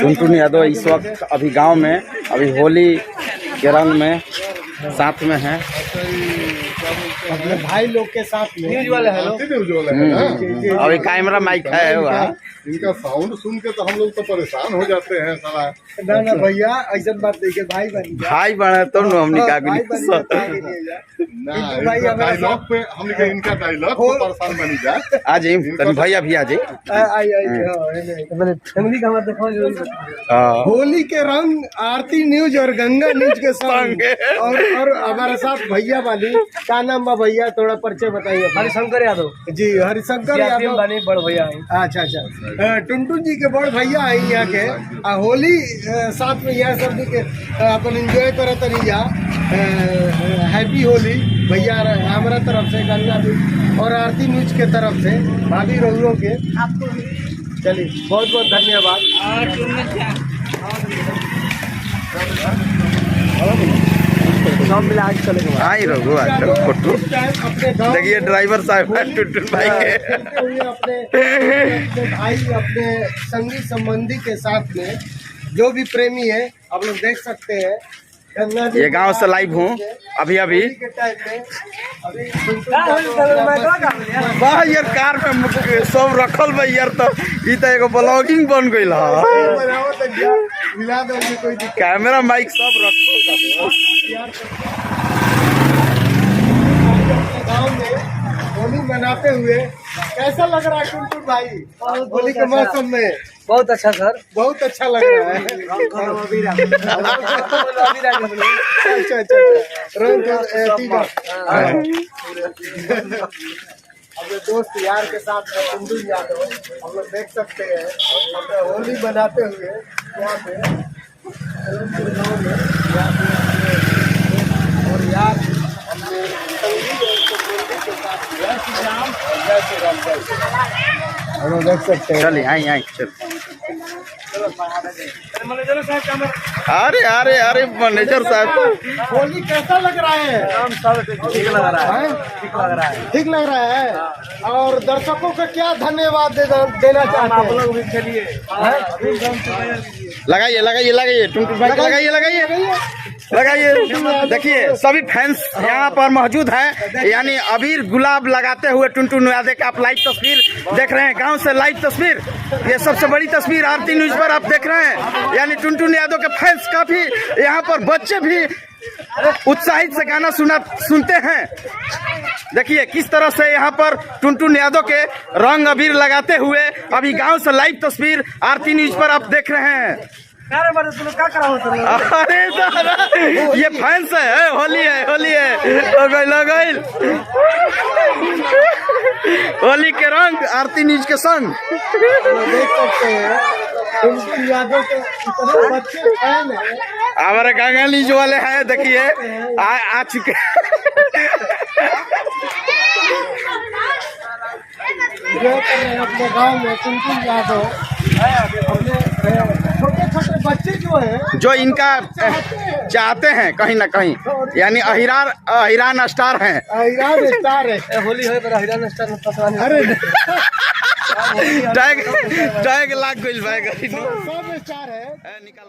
टुनटुन यादव इस वक्त अभी गांव में अभी होली के रंग में साथ में है अपने भाई लोग के साथ में। न्यूज वाले अभी कैमरा माइक है वहाँ। इनका साउंड सुन के तो हम लोग तो परेशान हो जाते हैं साला। ना भैया ऐसा बात नहीं के भाई बन गया। भाई बने तो हमने का डायलॉग पे हम इनका डायलॉग को परेशान बनी जाए। आ जाइए भैया भी आ जाइए। होली के रंग आरती न्यूज और गंगा न्यूज के संग और हमारे साथ भैया वाली क्या नाम बा भैया, थोड़ा परिचय बताइए। हरिशंकर यादव जी, हरिशंकर यादव बड़ भैया। अच्छा अच्छा, टुनटुन जी के बड़ भैया है यहाँ के। होली साथ में यहाँ सब के अपन एंजॉय करत रही जा। हैप्पी होली भैया हमारा तरफ से, गंगा जी और आरती न्यूज के तरफ से भाभी रहुओं के। चलिए बहुत बहुत धन्यवाद। सब मिला के चलेगा। हाँ ही रघु फोटो देखिए ड्राइवर साहब टुनटुन भाई के अपने भाई अपने संगी संबंधी के साथ में जो भी प्रेमी है आप लोग देख सकते हैं। ये गांव से लाइव हूँ अभी अभी। वाह यार कार में सब रखल बा यार, तो ये तो एगो ब्लॉगिंग बन गई है। कैमरा माइक सब रखल गाँव में होली मनाते हुए कैसा लग रहा है टुनटुन भाई? होली के मौसम में बहुत अच्छा सर, बहुत अच्छा लग रहा है। अच्छा अच्छा, अपने दोस्त यार के साथ में टुनटुन यादव हम लोग देख सकते हैं अपने होली बनाते हुए यहाँ पे और यार अपने हम लोग देख सकते हैं। चलिए आई आई चल। अरे अरे अरे मैनेजर साहब, होली कैसा लग रहा है? ठीक लग रहा है, ठीक लग रहा है, ठीक लग रहा है। और दर्शकों को क्या धन्यवाद देना चाहते हैं? आप लोग भी खेलिए। लगाइए लगाइए लगाइए टुनटुन भाई लगाइए लगाइए लगाइए। देखिए सभी फैंस यहाँ पर मौजूद हैं, यानी अबीर गुलाब लगाते हुए टुनटुन यादव का आप लाइव तस्वीर देख रहे हैं। गांव से लाइव तस्वीर, ये सबसे बड़ी तस्वीर आरती न्यूज पर आप देख रहे हैं। यानी टुनटुन यादव के फैंस काफी, यहाँ पर बच्चे भी उत्साहित से गाना सुनते हैं। देखिए किस तरह से यहाँ पर टुनटुन यादव के रंग अबीर लगाते हुए अभी गांव से लाइव तस्वीर आरती न्यूज पर आप देख रहे हैं। अरे दादा ये फैंस है, होली है होली है लगल होली के रंग आरती न्यूज के संग देख सकते हैं। टुनटुन यादव के इतने बच्चे फैन हैं। हमारे गंगा न्यूज वाले हैं, देखिए आ चुके अपने गांव में टुनटुन यादव अपने छोटे छोटे बच्चे जो है जो इनका चाहते हैं कहीं ना कहीं, यानी अहिरान स्टार हैं। अहिरान स्टार है। होली हो पर हिरान स्टार में पता नहीं। अरे टैग लाग गइल भाई सब स्टार है। निकाल